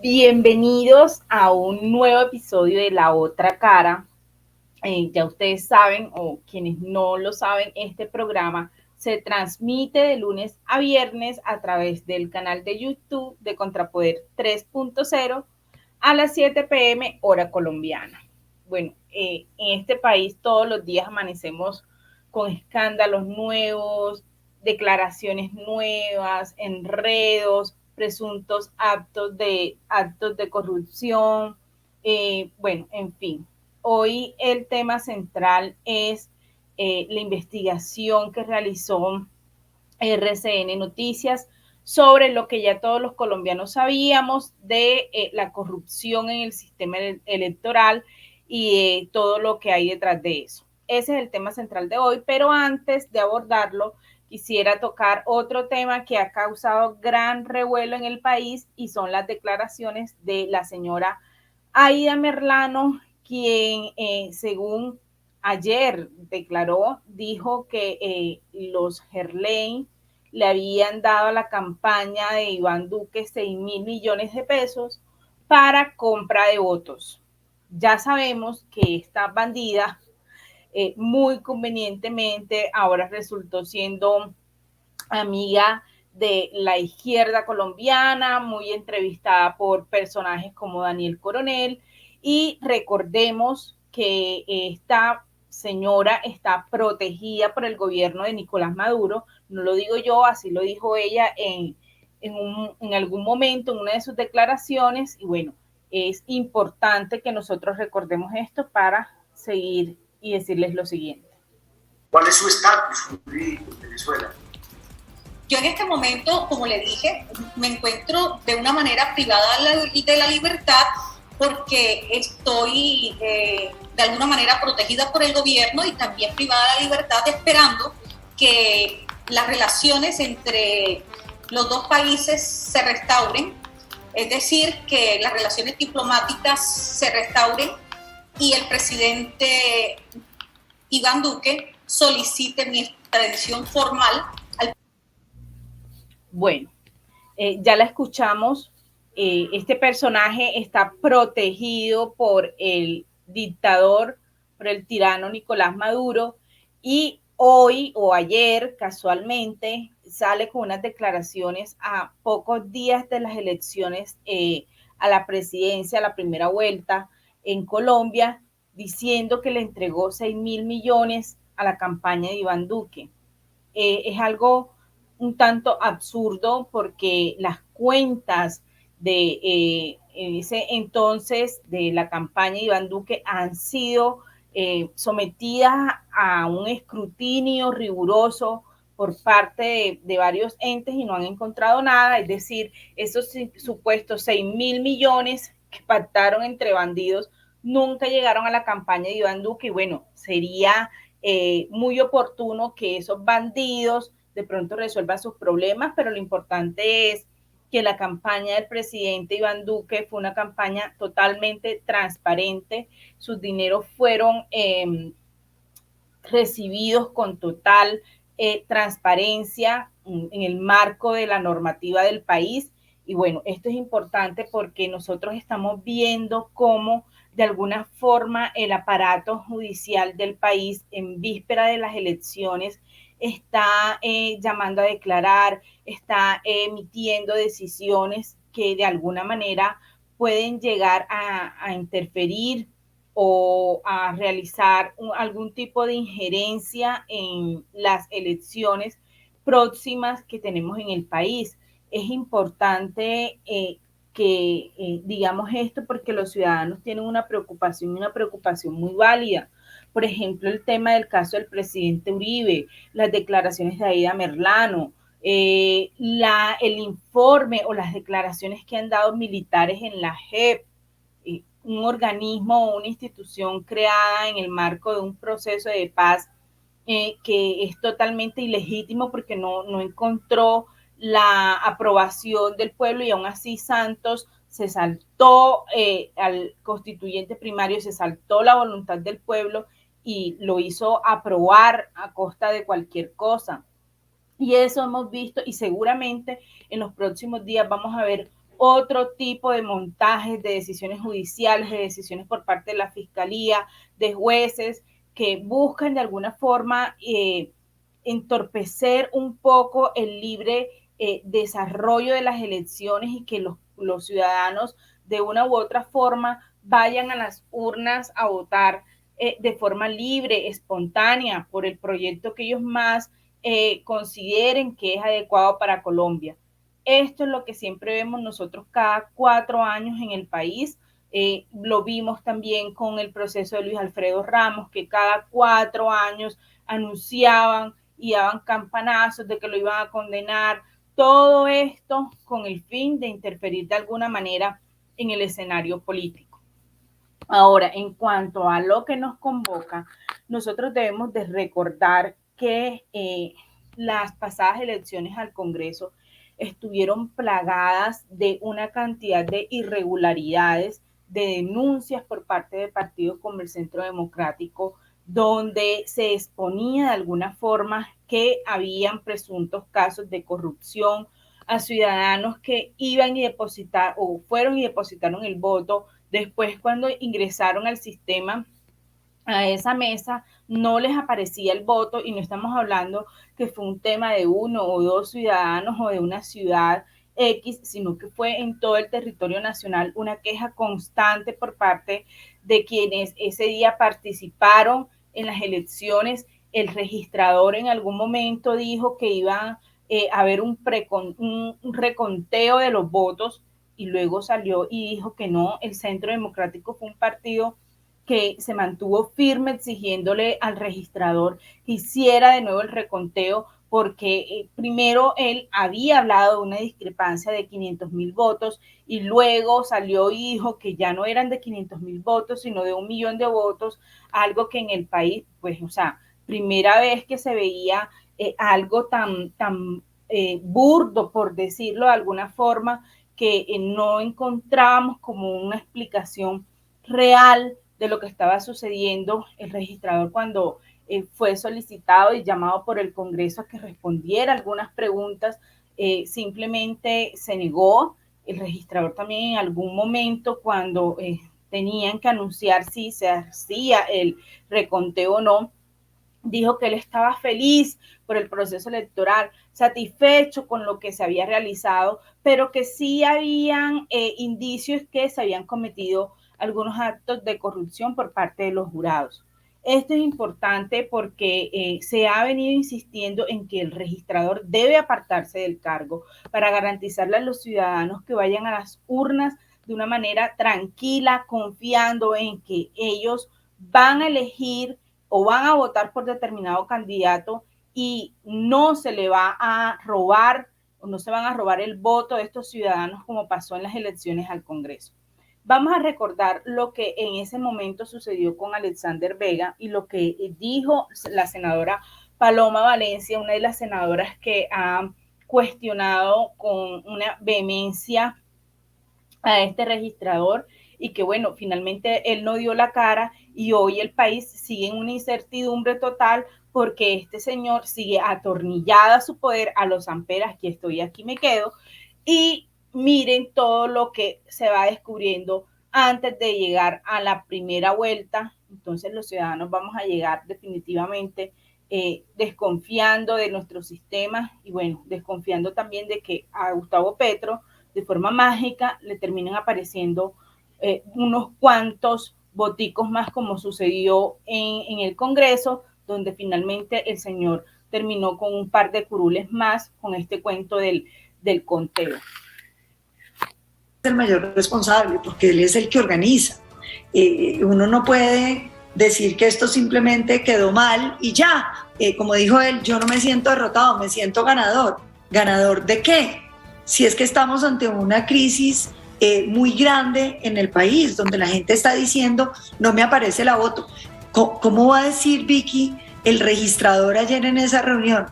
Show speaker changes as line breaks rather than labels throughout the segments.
Bienvenidos a un nuevo episodio de La Otra Cara. Ya ustedes saben, o quienes no lo saben, este programa se transmite de lunes a viernes a través del canal de YouTube de Contrapoder 3.0 a las 7 p.m. hora colombiana. Bueno, en este país todos los días amanecemos con escándalos nuevos, declaraciones nuevas, enredos, presuntos actos de corrupción, bueno, en fin. Hoy el tema central es la investigación que realizó RCN Noticias sobre lo que ya todos los colombianos sabíamos de la corrupción en el sistema electoral y todo lo que hay detrás de eso. Ese es el tema central de hoy, pero antes de abordarlo, quisiera tocar otro tema que ha causado gran revuelo en el país y son las declaraciones de la señora Aida Merlano, quien según ayer declaró, dijo que los Gerlain le habían dado a la campaña de Iván Duque 6.000 millones de pesos para compra de votos. Ya sabemos que esta bandida muy convenientemente ahora resultó siendo amiga de la izquierda colombiana, muy entrevistada por personajes como Daniel Coronel, y recordemos que esta señora está protegida por el gobierno de Nicolás Maduro, no lo digo yo, así lo dijo ella en algún momento, en una de sus declaraciones, y bueno, es importante que nosotros recordemos esto para seguir y decirles lo siguiente.
¿Cuál es su estatus jurídico en Venezuela?
Yo en este momento, como le dije, me encuentro de una manera privada de la libertad porque estoy de alguna manera protegida por el gobierno y también privada de la libertad esperando que las relaciones entre los dos países se restauren, es decir, que las relaciones diplomáticas se restauren y el presidente Iván Duque solicite mi extradición formal.
Bueno, ya la escuchamos. Este personaje está protegido por el dictador, por el tirano Nicolás Maduro, y hoy o ayer, casualmente, sale con unas declaraciones a pocos días de las elecciones a la presidencia, a la primera vuelta en Colombia, diciendo que le entregó 6.000 millones a la campaña de Iván Duque. Es algo un tanto absurdo porque las cuentas de ese entonces de la campaña de Iván Duque han sido sometidas a un escrutinio riguroso por parte de varios entes y no han encontrado nada, es decir, esos supuestos 6.000 millones que pactaron entre bandidos nunca llegaron a la campaña de Iván Duque y bueno, sería muy oportuno que esos bandidos de pronto resuelvan sus problemas, pero lo importante es que la campaña del presidente Iván Duque fue una campaña totalmente transparente, sus dineros fueron recibidos con total transparencia en el marco de la normativa del país. Y bueno, esto es importante porque nosotros estamos viendo cómo de alguna forma el aparato judicial del país en víspera de las elecciones está llamando a declarar, está emitiendo decisiones que de alguna manera pueden llegar a interferir o a realizar algún tipo de injerencia en las elecciones próximas que tenemos en el país. Es importante que digamos esto porque los ciudadanos tienen una preocupación muy válida. Por ejemplo, el tema del caso del presidente Uribe, las declaraciones de Aida Merlano, el informe o las declaraciones que han dado militares en la JEP, un organismo o una institución creada en el marco de un proceso de paz que es totalmente ilegítimo porque no encontró la aprobación del pueblo y aún así Santos se saltó al constituyente primario, se saltó la voluntad del pueblo y lo hizo aprobar a costa de cualquier cosa. Y eso hemos visto y seguramente en los próximos días vamos a ver otro tipo de montajes de decisiones judiciales, de decisiones por parte de la Fiscalía, de jueces, que buscan de alguna forma entorpecer un poco el libre desarrollo de las elecciones y que los ciudadanos de una u otra forma vayan a las urnas a votar de forma libre, espontánea, por el proyecto que ellos más consideren que es adecuado para Colombia. Esto es lo que siempre vemos nosotros cada 4 años en el país. Lo vimos también con el proceso de Luis Alfredo Ramos, que cada 4 años anunciaban y daban campanazos de que lo iban a condenar. Todo esto con el fin de interferir de alguna manera en el escenario político. Ahora, en cuanto a lo que nos convoca, nosotros debemos de recordar que las pasadas elecciones al Congreso estuvieron plagadas de una cantidad de irregularidades, de denuncias por parte de partidos como el Centro Democrático, donde se exponía de alguna forma que habían presuntos casos de corrupción a ciudadanos que iban y depositar o fueron y depositaron el voto. Después, cuando ingresaron al sistema, a esa mesa, no les aparecía el voto, y no estamos hablando que fue un tema de 1 o 2 ciudadanos o de una ciudad X, sino que fue en todo el territorio nacional una queja constante por parte de quienes ese día participaron en las elecciones. El registrador en algún momento dijo que iba a haber un reconteo de los votos, y luego salió y dijo que no. El Centro Democrático fue un partido que se mantuvo firme exigiéndole al registrador que hiciera de nuevo el reconteo, porque primero él había hablado de una discrepancia de 500,000 votos, y luego salió y dijo que ya no eran de 500,000 votos, sino de 1,000,000 de votos, algo que en el país, pues, o sea, primera vez que se veía algo tan burdo, por decirlo de alguna forma, que no encontrábamos como una explicación real de lo que estaba sucediendo. El registrador, cuando fue solicitado y llamado por el Congreso a que respondiera algunas preguntas, simplemente se negó. El registrador también en algún momento, cuando tenían que anunciar si se hacía el reconteo o no, dijo que él estaba feliz por el proceso electoral, satisfecho con lo que se había realizado, pero que sí habían indicios que se habían cometido algunos actos de corrupción por parte de los jurados. Esto es importante porque se ha venido insistiendo en que el registrador debe apartarse del cargo para garantizarle a los ciudadanos que vayan a las urnas de una manera tranquila, confiando en que ellos van a elegir o van a votar por determinado candidato, y no se le va a robar o no se van a robar el voto de estos ciudadanos como pasó en las elecciones al Congreso. Vamos a recordar lo que en ese momento sucedió con Alexander Vega y lo que dijo la senadora Paloma Valencia, una de las senadoras que ha cuestionado con una vehemencia a este registrador, y que bueno, finalmente él no dio la cara, y hoy el país sigue en una incertidumbre total porque este señor sigue atornillado a su poder, a los amperas, aquí estoy, aquí me quedo, y miren todo lo que se va descubriendo antes de llegar a la primera vuelta. Entonces los ciudadanos vamos a llegar definitivamente desconfiando de nuestro sistema, y bueno, desconfiando también de que a Gustavo Petro de forma mágica le terminen apareciendo unos cuantos voticos más, como sucedió en el Congreso, donde finalmente el señor terminó con un par de curules más con este cuento del conteo.
El mayor responsable, porque él es el que organiza. Uno no puede decir que esto simplemente quedó mal y ya. Como dijo él, yo no me siento derrotado, me siento ganador. ¿Ganador de qué? Si es que estamos ante una crisis muy grande en el país, donde la gente está diciendo, no me aparece la voto. ¿Cómo va a decir, Vicky, el registrador ayer en esa reunión?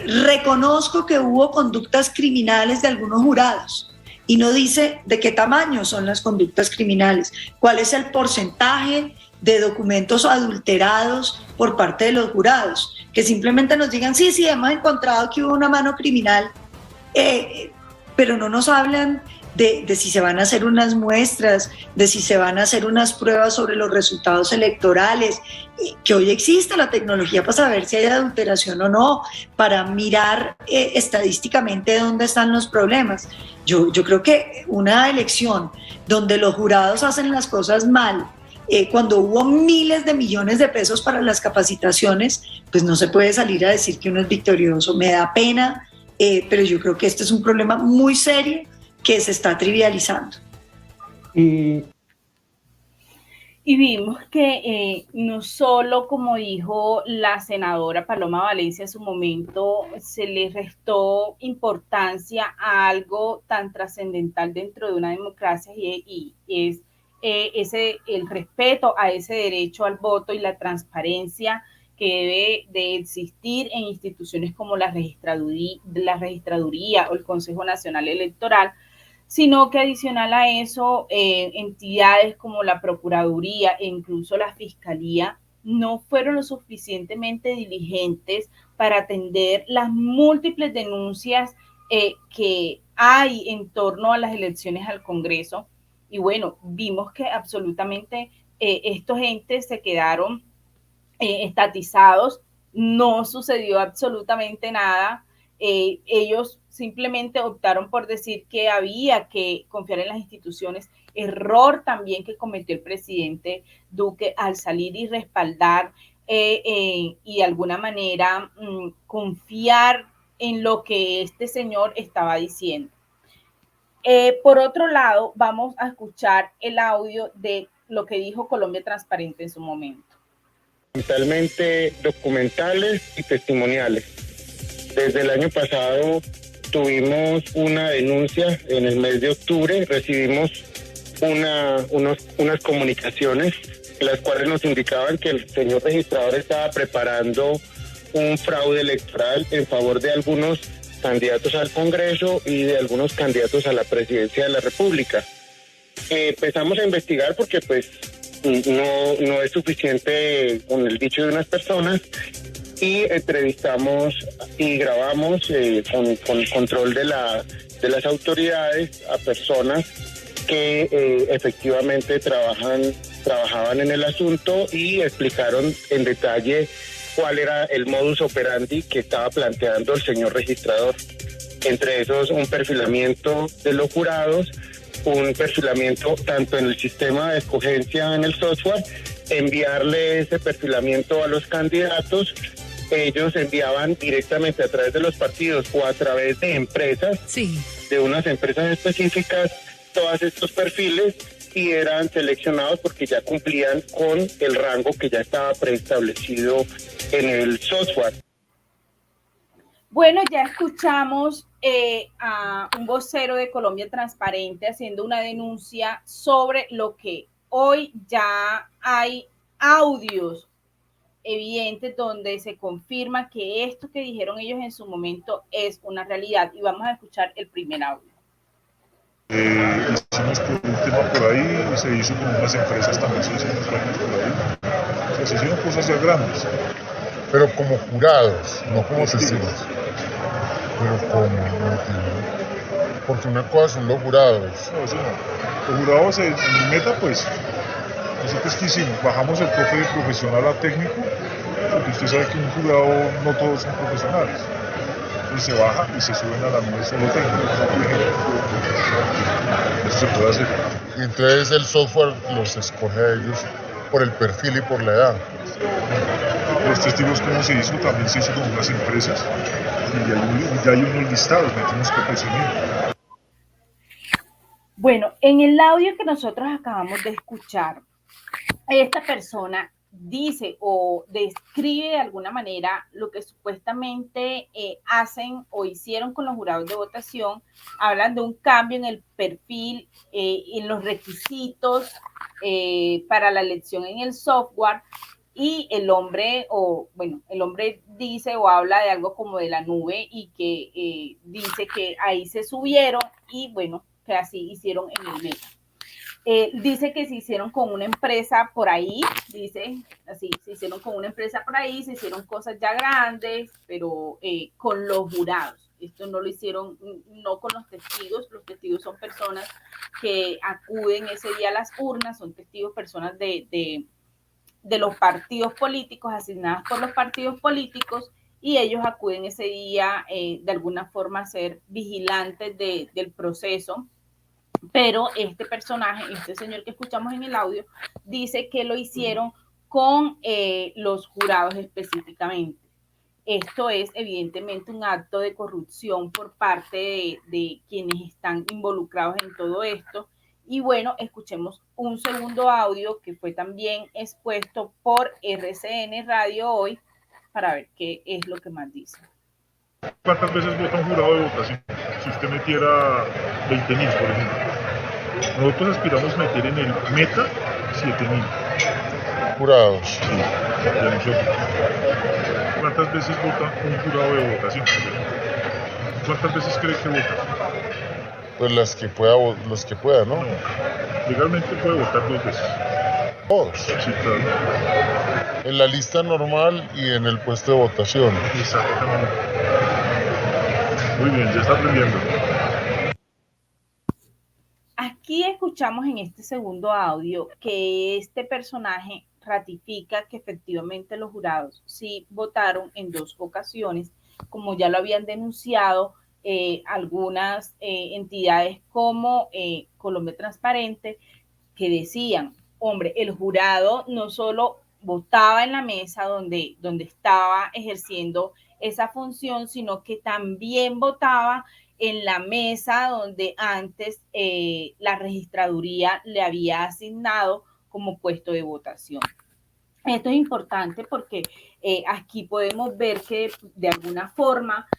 Reconozco que hubo conductas criminales de algunos jurados, y no dice de qué tamaño son las conductas criminales, cuál es el porcentaje de documentos adulterados por parte de los jurados, que simplemente nos digan, sí, hemos encontrado que hubo una mano criminal, pero no nos hablan de si se van a hacer unas muestras, de si se van a hacer unas pruebas sobre los resultados electorales, que hoy existe la tecnología para saber si hay adulteración o no, para mirar estadísticamente dónde están los problemas. Yo creo que una elección donde los jurados hacen las cosas mal, cuando hubo miles de millones de pesos para las capacitaciones, pues no se puede salir a decir que uno es victorioso. Me da pena, pero yo creo que este es un problema muy serio que se está trivializando.
Y vimos que no solo, como dijo la senadora Paloma Valencia en su momento, se le restó importancia a algo tan trascendental dentro de una democracia y es el respeto a ese derecho al voto y la transparencia que debe de existir en instituciones como la registraduría o el Consejo Nacional Electoral, sino que adicional a eso, entidades como la Procuraduría e incluso la Fiscalía no fueron lo suficientemente diligentes para atender las múltiples denuncias que hay en torno a las elecciones al Congreso. Y bueno, vimos que absolutamente estos entes se quedaron estatizados, no sucedió absolutamente nada. Ellos simplemente optaron por decir que había que confiar en las instituciones, error también que cometió el presidente Duque al salir y respaldar y de alguna manera confiar en lo que este señor estaba diciendo. Por otro lado, vamos a escuchar el audio de lo que dijo Colombia Transparente en su momento.
Fundamentalmente documentales y testimoniales. Desde el año pasado tuvimos una denuncia en el mes de octubre, recibimos unas comunicaciones en las cuales nos indicaban que el señor registrador estaba preparando un fraude electoral en favor de algunos candidatos al Congreso y de algunos candidatos a la presidencia de la República. Empezamos a investigar porque pues no es suficiente con el dicho de unas personas y entrevistamos y grabamos con control de las autoridades a personas que efectivamente trabajaban en el asunto y explicaron en detalle cuál era el modus operandi que estaba planteando el señor registrador. Entre esos, un perfilamiento de los jurados, un perfilamiento tanto en el sistema de escogencia en el software, enviarle ese perfilamiento a los candidatos. Ellos enviaban directamente a través de los partidos o a través de empresas, de unas empresas específicas, todos estos perfiles y eran seleccionados porque ya cumplían con el rango que ya estaba preestablecido en el software.
Bueno, ya escuchamos a un vocero de Colombia Transparente haciendo una denuncia sobre lo que hoy ya hay audios evidentes donde se confirma que esto que dijeron ellos en su momento es una realidad. Y vamos a escuchar el primer audio.
Hicimos por un tema por ahí, se hizo con unas empresas también, se hicieron por ahí. O sea, se hicieron cosas ya grandes.
Pero como jurados, no como testigos. Pero como, no entiendo. Porque una cosa son los jurados.
No, eso no. Los jurados en mi meta, pues, nosotros que hicimos, bajamos el tope de profesional a técnico, porque usted sabe que un jurado no todos son profesionales. Y se baja y se suben a la nube solo técnicos, por ejemplo. Esto se puede hacer.
Y entonces el software los escoge a ellos por el perfil y por la edad.
Los testigos, como se hizo, también se hizo con unas empresas y ya hay unos listados, metimos que presumir.
Bueno, en el audio que nosotros acabamos de escuchar, esta persona dice o describe de alguna manera lo que supuestamente hacen o hicieron con los jurados de votación. Hablan de un cambio en el perfil, en los requisitos para la elección en el software, y el hombre dice o habla de algo como de la nube y que dice que ahí se subieron y bueno, que así hicieron en el meta. Dice que se hicieron con una empresa por ahí, dice así, se hicieron con una empresa por ahí, se hicieron cosas ya grandes, pero con los jurados. esto no lo hicieron no con los testigos son personas que acuden ese día a las urnas, son testigos, personas de los partidos políticos, asignadas por los partidos políticos, y ellos acuden ese día de alguna forma a ser vigilantes del proceso. Pero este personaje, este señor que escuchamos en el audio, dice que lo hicieron con los jurados específicamente. Esto es evidentemente un acto de corrupción por parte de quienes están involucrados en todo esto. Y bueno, escuchemos un segundo audio que fue también expuesto por RCN Radio hoy para ver qué es lo que más dice.
¿Cuántas veces vota un jurado de votación? Si usted metiera 20.000, por ejemplo. Nosotros aspiramos a meter en el meta 7.000.
Jurados.
Sí, de nosotros. ¿Cuántas veces vota un jurado de votación? ¿Cuántas veces cree que vota?
Pues los que pueda, ¿no?
No, legalmente puede votar 2 veces.
Todos.
Sí, claro.
En la lista normal y en el puesto de votación.
Exactamente. Muy bien, ya está aprendiendo.
Aquí escuchamos en este segundo audio que este personaje ratifica que efectivamente los jurados sí votaron en 2 ocasiones, como ya lo habían denunciado algunas entidades como Colombia Transparente, que decían, hombre, el jurado no solo votaba en la mesa donde estaba ejerciendo esa función, sino que también votaba en la mesa donde antes la registraduría le había asignado como puesto de votación. Esto es importante porque aquí podemos ver que de alguna forma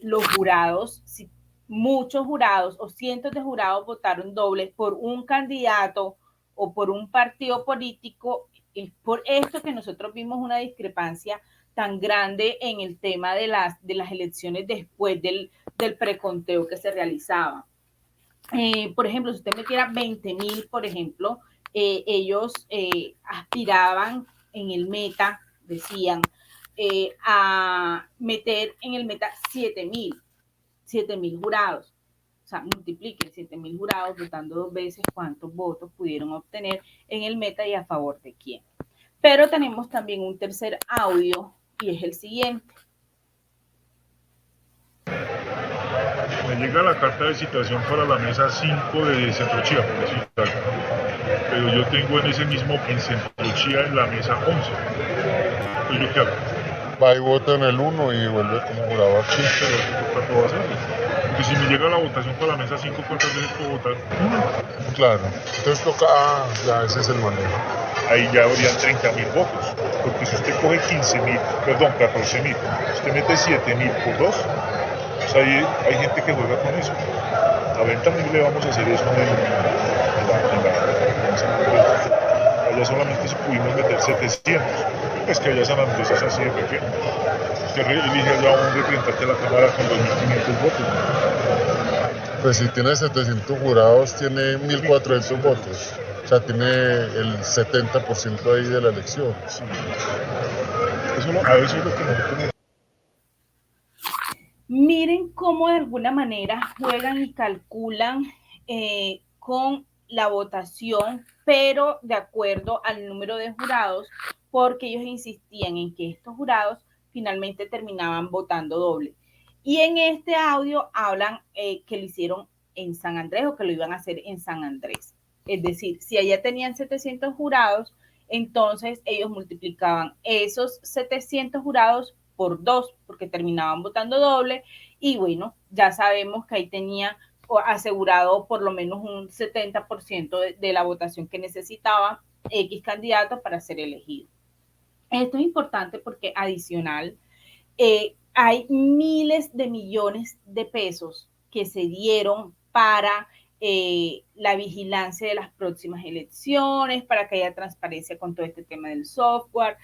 los jurados, si muchos jurados o cientos de jurados votaron doble por un candidato o por un partido político, es por esto que nosotros vimos una discrepancia tan grande en el tema de las elecciones después del preconteo que se realizaba. Por ejemplo, si usted metiera 20.000, por ejemplo, ellos aspiraban en el meta, decían, a meter en el meta 7.000 jurados. O sea, multipliquen 7.000 jurados votando 2 veces, cuántos votos pudieron obtener en el meta y a favor de quién. Pero tenemos también un tercer audio y es el siguiente.
Me llega la carta de citación para la mesa 5 de Centro Chía, por decir algo. Pero yo tengo en ese mismo, en Centro Chía, en la mesa 11. ¿Y yo qué hago?
Va y vota en el 1 y vuelve como jurado aquí.
Sí, pero ¿cuánto va a hacer? Porque si me llega la votación para la mesa 5, ¿cuántas veces puedo votar? Una.
Claro. Entonces toca, ya ese es el manejo.
Ahí ya habrían 30.000 votos. Porque si usted coge 14.000, usted mete 7.000 por 2, pues ahí hay gente que juega con eso. A ver, también le vamos a hacer eso en allá solamente pudimos meter 700. Es que allá San Andrés es así de pequeño. Usted elige allá un representante de la Cámara con 2.500 votos.
Pues si tiene 700 jurados, tiene 1.400 votos. O sea, tiene el 70% ahí de la elección.
Sí. A eso es lo que nosotros...
Miren cómo de alguna manera juegan y calculan con la votación, pero de acuerdo al número de jurados, porque ellos insistían en que estos jurados finalmente terminaban votando doble. Y en este audio hablan que lo hicieron en San Andrés o que lo iban a hacer en San Andrés. Es decir, si allá tenían 700 jurados, entonces ellos multiplicaban esos 700 jurados por 2, porque terminaban votando doble, y bueno, ya sabemos que ahí tenía asegurado por lo menos un 70% de la votación que necesitaba X candidato para ser elegido. Esto es importante porque adicional, hay miles de millones de pesos que se dieron para la vigilancia de las próximas elecciones, para que haya transparencia con todo este tema del software.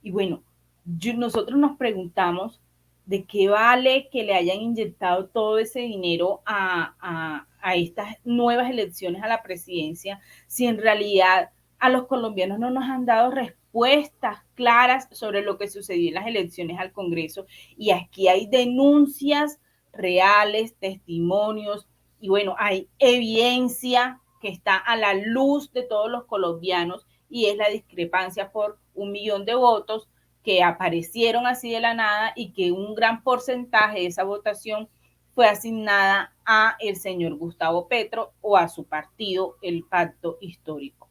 Y bueno, nosotros nos preguntamos de qué vale que le hayan inyectado todo ese dinero a estas nuevas elecciones a la presidencia, si en realidad a los colombianos no nos han dado respuestas claras sobre lo que sucedió en las elecciones al Congreso. Y aquí hay denuncias reales, testimonios, y bueno, hay evidencia que está a la luz de todos los colombianos, y es la discrepancia por 1 millón de votos que aparecieron así de la nada, y que un gran porcentaje de esa votación fue asignada a el señor Gustavo Petro o a su partido, el Pacto Histórico.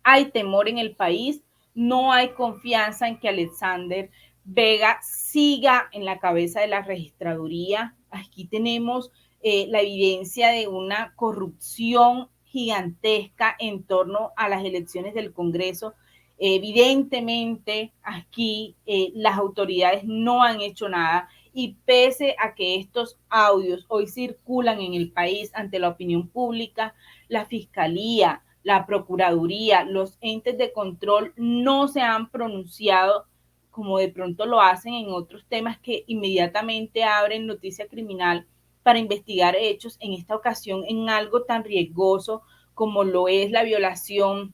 Hay temor en el país, no hay confianza en que Alexander Vega siga en la cabeza de la registraduría. Aquí tenemos la evidencia de una corrupción gigantesca en torno a las elecciones del Congreso. Evidentemente, aquí las autoridades no han hecho nada, y pese a que estos audios hoy circulan en el país ante la opinión pública, la Fiscalía, la Procuraduría, los entes de control no se han pronunciado como de pronto lo hacen en otros temas, que inmediatamente abren noticia criminal para investigar hechos, en esta ocasión en algo tan riesgoso como lo es la violación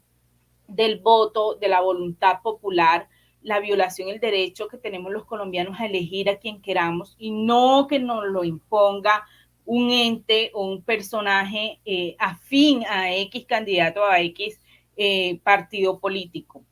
del voto, de la voluntad popular, la violación del derecho que tenemos los colombianos a elegir a quien queramos, y no que nos lo imponga un ente o un personaje afín a X candidato, a X partido político.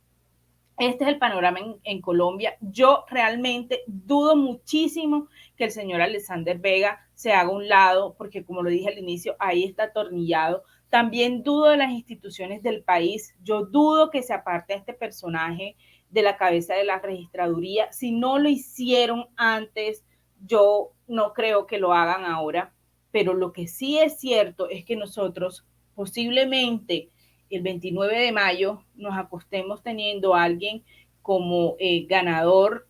Este es el panorama en Colombia. Yo realmente dudo muchísimo que el señor Alexander Vega se haga a un lado, porque como lo dije al inicio, ahí está atornillado. También dudo de las instituciones del país. Yo dudo que se aparte a este personaje de la cabeza de la registraduría. Si no lo hicieron antes, yo no creo que lo hagan ahora. Pero lo que sí es cierto es que nosotros posiblemente el 29 de mayo nos acostemos teniendo a alguien como ganador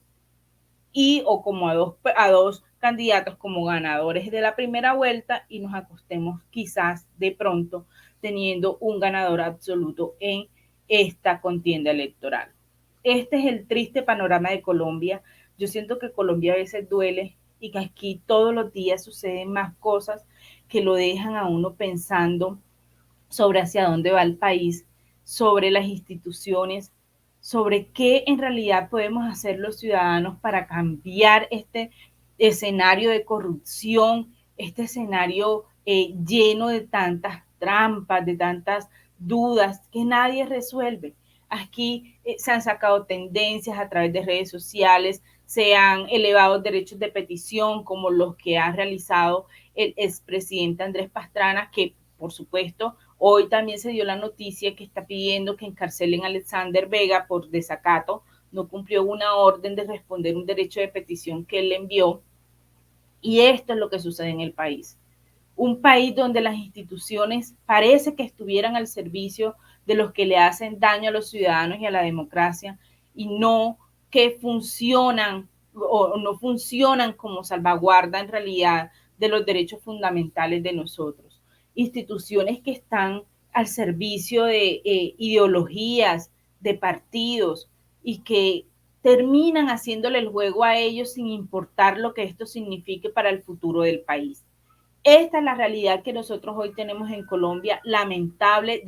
o como a dos candidatos como ganadores de la primera vuelta, y nos acostemos quizás de pronto teniendo un ganador absoluto en esta contienda electoral. Este es el triste panorama de Colombia. Yo siento que Colombia a veces duele, y que aquí todos los días suceden más cosas que lo dejan a uno pensando sobre hacia dónde va el país, sobre las instituciones, sobre qué en realidad podemos hacer los ciudadanos para cambiar este escenario de corrupción, este escenario lleno de tantas trampas, de tantas dudas que nadie resuelve. Aquí se han sacado tendencias a través de redes sociales, se han elevado derechos de petición como los que ha realizado el expresidente Andrés Pastrana, que por supuesto hoy también se dio la noticia que está pidiendo que encarcelen a Alexander Vega por desacato. No cumplió una orden de responder un derecho de petición que él le envió. Y esto es lo que sucede en el país. Un país donde las instituciones parece que estuvieran al servicio de los que le hacen daño a los ciudadanos y a la democracia, y no que funcionan o no funcionan como salvaguarda en realidad de los derechos fundamentales de nosotros. Instituciones que están al servicio de ideologías, de partidos, y que terminan haciéndole el juego a ellos sin importar lo que esto signifique para el futuro del país. Esta es la realidad que nosotros hoy tenemos en Colombia, lamentable,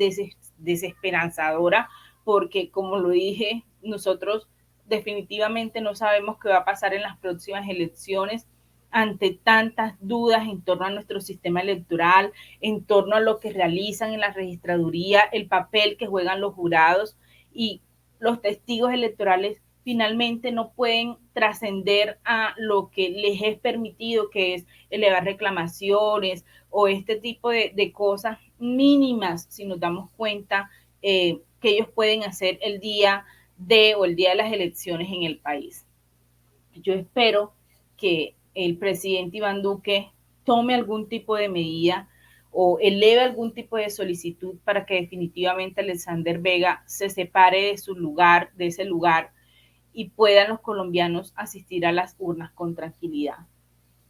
desesperanzadora, porque como lo dije, nosotros definitivamente no sabemos qué va a pasar en las próximas elecciones, ante tantas dudas en torno a nuestro sistema electoral, en torno a lo que realizan en la registraduría, el papel que juegan los jurados, y los testigos electorales finalmente no pueden trascender a lo que les es permitido, que es elevar reclamaciones o este tipo de cosas mínimas, si nos damos cuenta, que ellos pueden hacer el día de las elecciones en el país. Yo espero que el presidente Iván Duque tome algún tipo de medida o eleve algún tipo de solicitud para que definitivamente Alexander Vega se separe de su lugar, de ese lugar, y puedan los colombianos asistir a las urnas con tranquilidad.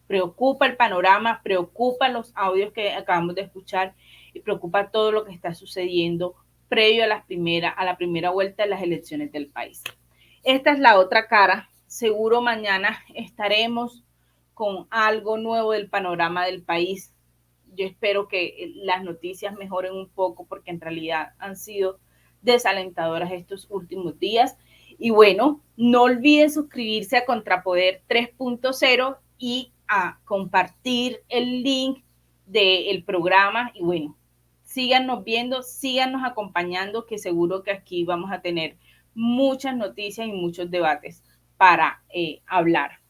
Preocupa el panorama, preocupan los audios que acabamos de escuchar, y preocupa todo lo que está sucediendo previo a la primera vuelta de las elecciones del país. Esta es la otra cara. Seguro mañana estaremos con algo nuevo del panorama del país. Yo espero que las noticias mejoren un poco, porque en realidad han sido desalentadoras estos últimos días. Y bueno, no olviden suscribirse a Contrapoder 3.0 y a compartir el link del programa y bueno, síganos viendo, síganos acompañando, que seguro que aquí vamos a tener muchas noticias y muchos debates para hablar.